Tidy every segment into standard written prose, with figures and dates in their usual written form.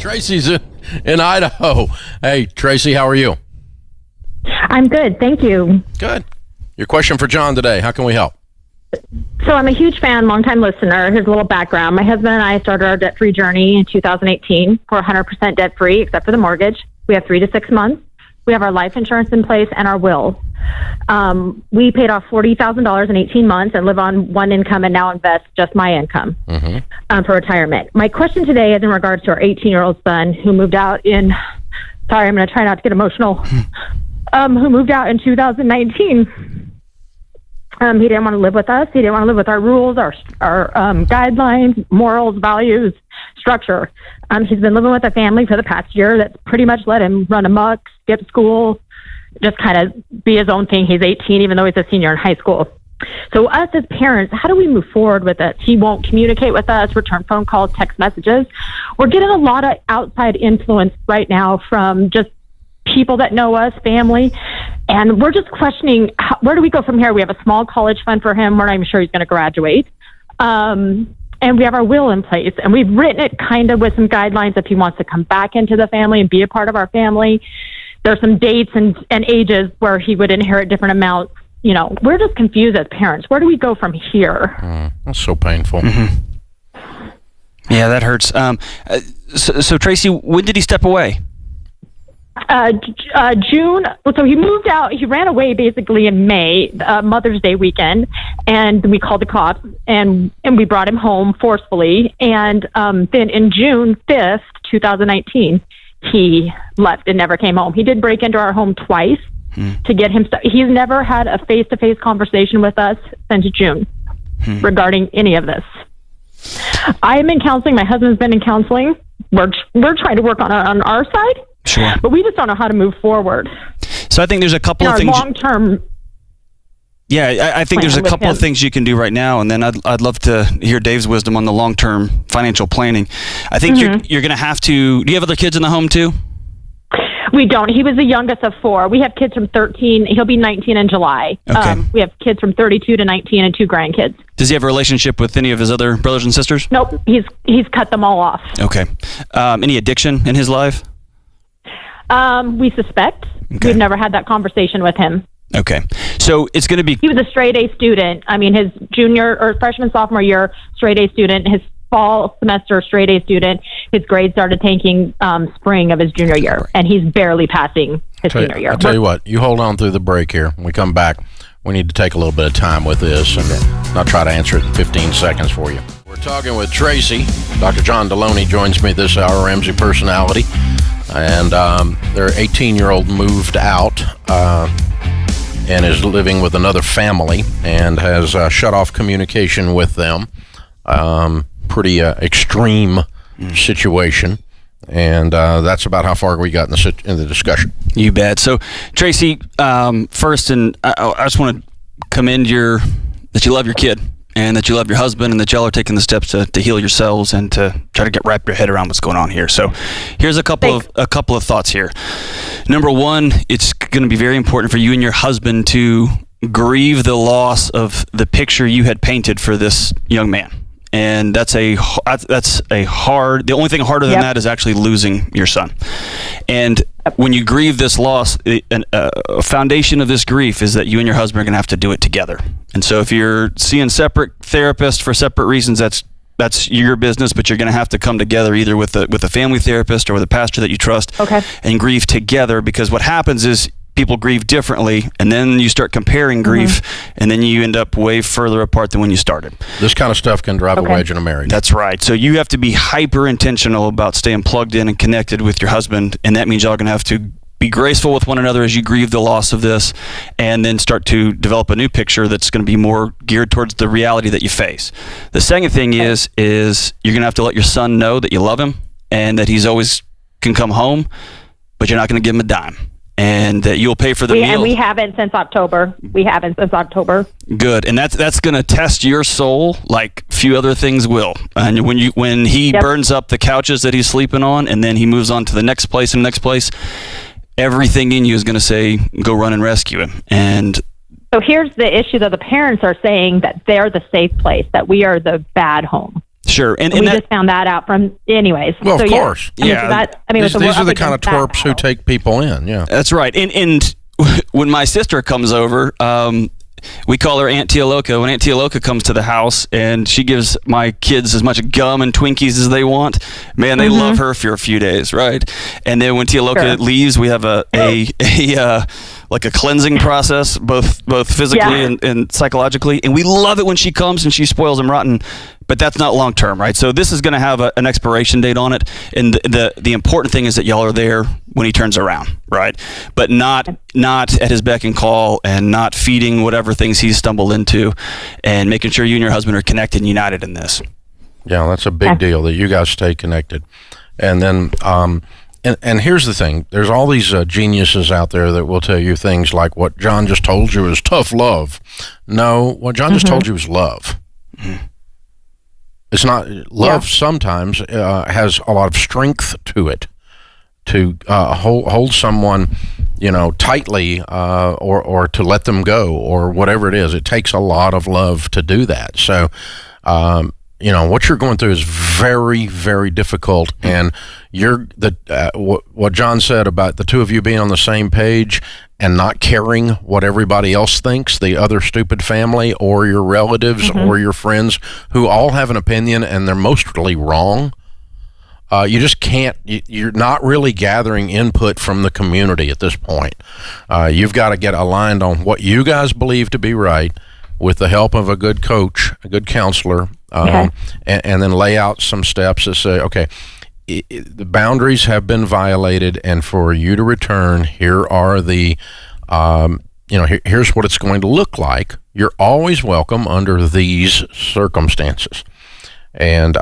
Tracy's in Idaho. Hey, Tracy, how are you? I'm good, thank you. Good. Your question for John today. How can we help? So I'm a huge fan, longtime listener. Here's a little background. My husband and I started our debt-free journey in 2018. We're 100% debt-free except for the mortgage. We have 3 to 6 months. We have our life insurance in place and our will. We paid off $40,000 in 18 months and live on one income and now invest just my income for retirement. My question today is in regards to our 18-year-old son who moved out in, sorry, I'm going to try not to get emotional, who moved out in 2019. He didn't want to live with us. He didn't want to live with our rules, our guidelines, morals, values, structure. He's been living with a family for the past year that's pretty much let him run amok, skip school, just kind of be his own thing. He's 18, even though he's a senior in high school. So us as parents, how do we move forward with this? He won't communicate with us, return phone calls, text messages. We're getting a lot of outside influence right now from just people that know us, family, and we're just questioning, where do we go from here? We have a small college fund for him. We're not even sure he's going to graduate. And we have our will in place, and we've written it kind of with some guidelines if he wants to come back into the family and be a part of our family. There's some dates and ages where he would inherit different amounts. You know, we're just confused as parents. Where do we go from here? That's so painful. Yeah, that hurts. So Tracy, when did he step away? June. So he moved out. He ran away basically in May, Mother's Day weekend, and we called the cops and we brought him home forcefully. And then in June 5th, 2019, he left and never came home. He did break into our home twice to get him. He's never had a face-to-face conversation with us since June regarding any of this. I'm in counseling. My husband's been in counseling. We're trying to work on our side. Sure. But we just don't know how to move forward. So I think there's a couple of things. Long-term. Yeah, I think there's a couple of things you can do right now, and then I'd love to hear Dave's wisdom on the long-term financial planning. I think you're going to have to. Do you have other kids in the home too? We don't. He was the youngest of 4. We have kids from 13. He'll be 19 in July. Okay. We have kids from 32 to 19 and 2 grandkids. Does he have a relationship with any of his other brothers and sisters? Nope. He's cut them all off. Okay. Any addiction in his life? We suspect. Okay. We've never had that conversation with him. Okay. So it's going to be... He was a straight A student. I mean, his junior or freshman, sophomore year, straight A student. His fall semester, straight A student. His grades started tanking spring of his junior year, and he's barely passing his senior year. I'll tell you what, you hold on through the break here. When we come back, we need to take a little bit of time with this and not try to answer it in 15 seconds for you. We're talking with Tracy. Dr. John Deloney joins me this hour, Ramsey Personality. And their 18-year-old moved out and is living with another family and has shut off communication with them. Pretty extreme situation. And that's about how far we got in the discussion. You bet. So, Tracy, first, and I just want to commend that you love your kid, and that you love your husband, and that y'all are taking the steps to heal yourselves and to try to wrap your head around what's going on here. So here's a couple of thoughts here. Number one, it's going to be very important for you and your husband to grieve the loss of the picture you had painted for this young man. And that's a hard. The only thing harder than that is actually losing your son. And when you grieve this loss, a foundation of this grief is that you and your husband are going to have to do it together. And so if you're seeing separate therapists for separate reasons, that's your business. But you're going to have to come together either with a family therapist or with a pastor that you trust, and grieve together. Because what happens is people grieve differently, and then you start comparing grief, and then you end up way further apart than when you started. This kind of stuff can drive a wedge in a marriage. That's right. So you have to be hyper intentional about staying plugged in and connected with your husband, and that means y'all are going to have to be graceful with one another as you grieve the loss of this, and then start to develop a new picture that's going to be more geared towards the reality that you face. The second thing is you're going to have to let your son know that you love him and that he's always can come home, but you're not going to give him a dime. And that you'll pay for the meal. And we haven't since October. Good. And that's going to test your soul like few other things will. And when he burns up the couches that he's sleeping on, and then he moves on to the next place and next place, everything in you is going to say, go run and rescue him. And so here's the issue that the parents are saying that they're the safe place, that we are the bad home. Sure, and we that, just found that out from, anyways. Well, so, of course. Yeah. These are the kind of twerps who take people in. Yeah, that's right. And when my sister comes over, we call her Aunt Tia Loca. When Aunt Tia Loca comes to the house and she gives my kids as much gum and Twinkies as they want, man, they love her for a few days, right? And then when Tia Loca leaves, we have a like a cleansing process, both physically and psychologically. And we love it when she comes and she spoils them rotten. But that's not long term, right? So this is going to have an expiration date on it, and the important thing is that y'all are there when he turns around, right? But not at his beck and call, and not feeding whatever things he's stumbled into, and making sure you and your husband are connected and united in this. Yeah, that's a big deal that you guys stay connected. And then, and here's the thing: there's all these geniuses out there that will tell you things like what John just told you is tough love. No, what John just told you is love. It's not love. Sometimes has a lot of strength to it. To hold someone, tightly, or to let them go, or whatever it is. It takes a lot of love to do that. So, what you're going through is very, very difficult. And what John said about the two of you being on the same page and not caring what everybody else thinks, the other stupid family or your relatives or your friends who all have an opinion and they're mostly wrong. You just can't, you're not really gathering input from the community at this point. You've got to get aligned on what you guys believe to be right with the help of a good coach, a good counselor, and then lay out some steps that say, okay, the boundaries have been violated, and for you to return, here are the, here's what it's going to look like. You're always welcome under these circumstances. And,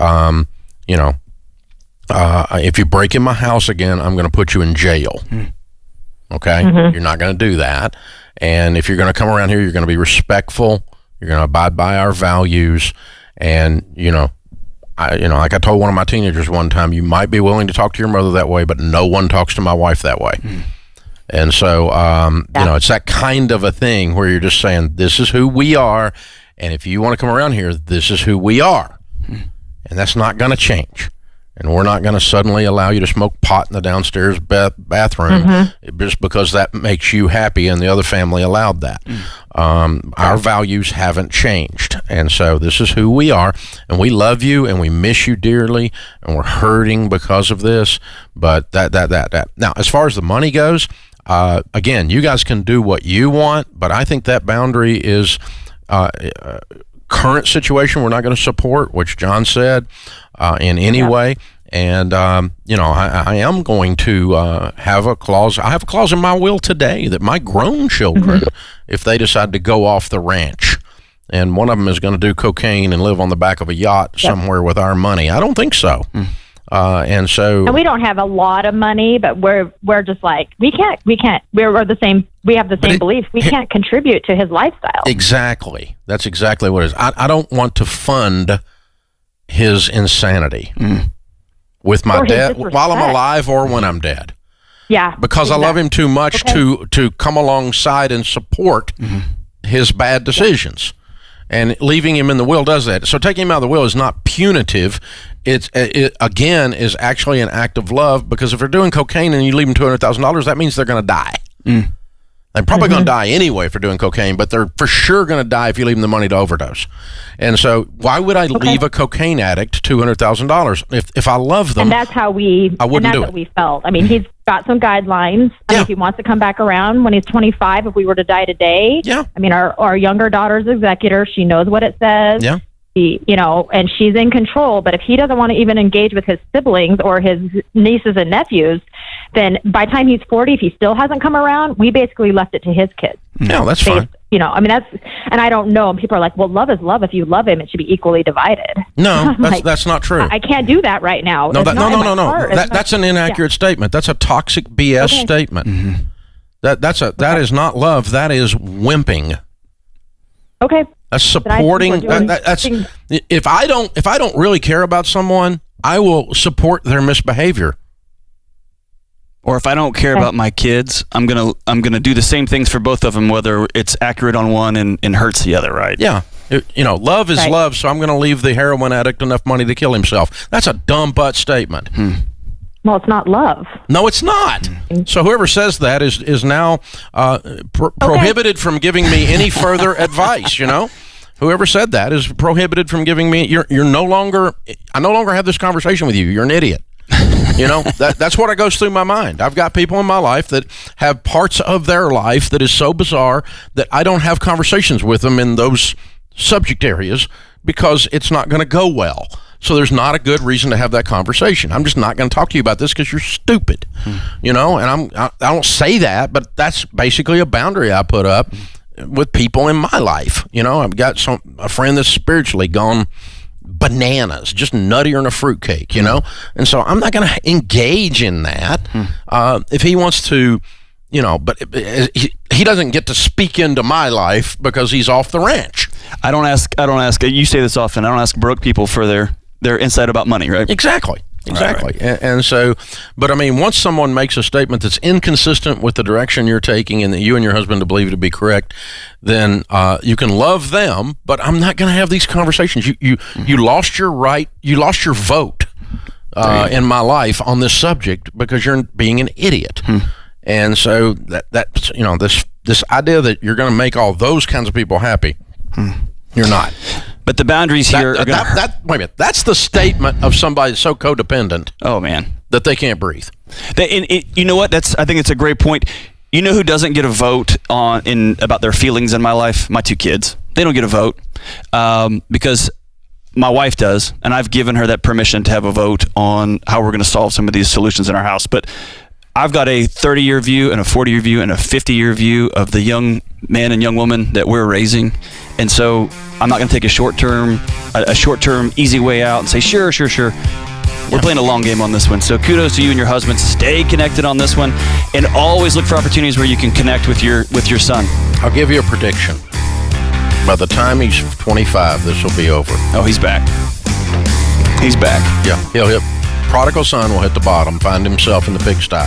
if you break in my house again, I'm going to put you in jail. Okay? You're not going to do that. And if you're going to come around here, you're going to be respectful. You're going to abide by our values. And, like I told one of my teenagers one time, you might be willing to talk to your mother that way, but no one talks to my wife that way. And so, it's that kind of a thing where you're just saying, this is who we are. And if you want to come around here, this is who we are. And that's not going to change. And we're not going to suddenly allow you to smoke pot in the downstairs bathroom just because that makes you happy and the other family allowed that. Our values haven't changed. And so this is who we are. And we love you and we miss you dearly. And we're hurting because of this. But that. Now, as far as the money goes, again, you guys can do what you want. But I think that boundary is current situation we're not going to support, which John said, in any way. And, I am going to have a clause. I have a clause in my will today that my grown children, if they decide to go off the ranch, and one of them is going to do cocaine and live on the back of a yacht somewhere with our money. I don't think so. And we don't have a lot of money, but we're just like, we're the same. We have the same beliefs. We can't contribute to his lifestyle. Exactly. That's exactly what it is. I don't want to fund his insanity with my dad while I'm alive or when I'm dead. Yeah. Because I love him too much to come alongside and support his bad decisions. And leaving him in the will does that. So taking him out of the will is not punitive. It again is actually an act of love, because if they're doing cocaine and you leave them $200,000, that means they're going to die. They're probably going to die anyway for doing cocaine, but they're for sure going to die if you leave them the money to overdose. And so why would I leave a cocaine addict $200,000 if I love them? And that's how we. I wouldn't do it. What we felt. I mean, he's got some guidelines. I mean, if he wants to come back around when he's 25, if we were to die today. Yeah. I mean, our younger daughter's executor. She knows what it says. Yeah. And she's in control. But if he doesn't want to even engage with his siblings or his nieces and nephews, then by the time he's 40, if he still hasn't come around, we basically left it to his kids. No, that's fine. And I don't know. And people are like, well, love is love. If you love him, it should be equally divided. No, that's not true. I can't do that right now. No. That's an inaccurate statement. That's a toxic BS statement. That is not love. That is wimping. Okay. That's supporting. That's if I don't really care about someone, I will support their misbehavior. Or if I don't care about my kids, I'm gonna do the same things for both of them, whether it's accurate on one and hurts the other, right? Yeah. Love is Right. love, so I'm going to leave the heroin addict enough money to kill himself. That's a dumb butt statement. Well, it's not love. No, it's not. So whoever says that is now prohibited from giving me any further advice. Whoever said that is prohibited from giving me. I no longer have this conversation with you. You're an idiot. That's what goes through my mind. I've got people in my life that have parts of their life that is so bizarre that I don't have conversations with them in those subject areas because it's not going to go well. So there's not a good reason to have that conversation. I'm just not going to talk to you about this because you're stupid, and I don't say that, but that's basically a boundary I put up with people in my life. I've got a friend that's spiritually gone bananas, just nuttier than a fruitcake, and so I'm not going to engage in that. If he wants to, but he doesn't get to speak into my life because he's off the ranch. I don't ask. You say this often. I don't ask broke people for their insight about money, right? Exactly. Right. And so, but I mean, once someone makes a statement that's inconsistent with the direction you're taking and that you and your husband believe to be correct, then you can love them, but I'm not going to have these conversations. You lost your right, you lost your vote in my life on this subject because you're being an idiot. And so that's this idea that you're going to make all those kinds of people happy, you're not. But the boundaries here are going to... Wait a minute. That's the statement of somebody so codependent. Oh, man. That they can't breathe. You know what? I think it's a great point. You know who doesn't get a vote about their feelings in my life? My two kids. They don't get a vote because my wife does, and I've given her that permission to have a vote on how we're going to solve some of these solutions in our house. But I've got a 30-year view and a 40-year view and a 50-year view of the young man and young woman that we're raising. And so I'm not going to take a short-term easy way out and say, sure. We're playing a long game on this one. So kudos to you and your husband. Stay connected on this one and always look for opportunities where you can connect with your son. I'll give you a prediction. By the time he's 25, this will be over. Oh, he's back. He's back. Yeah, he'll hit. Prodigal son will hit the bottom, find himself in the pigsty.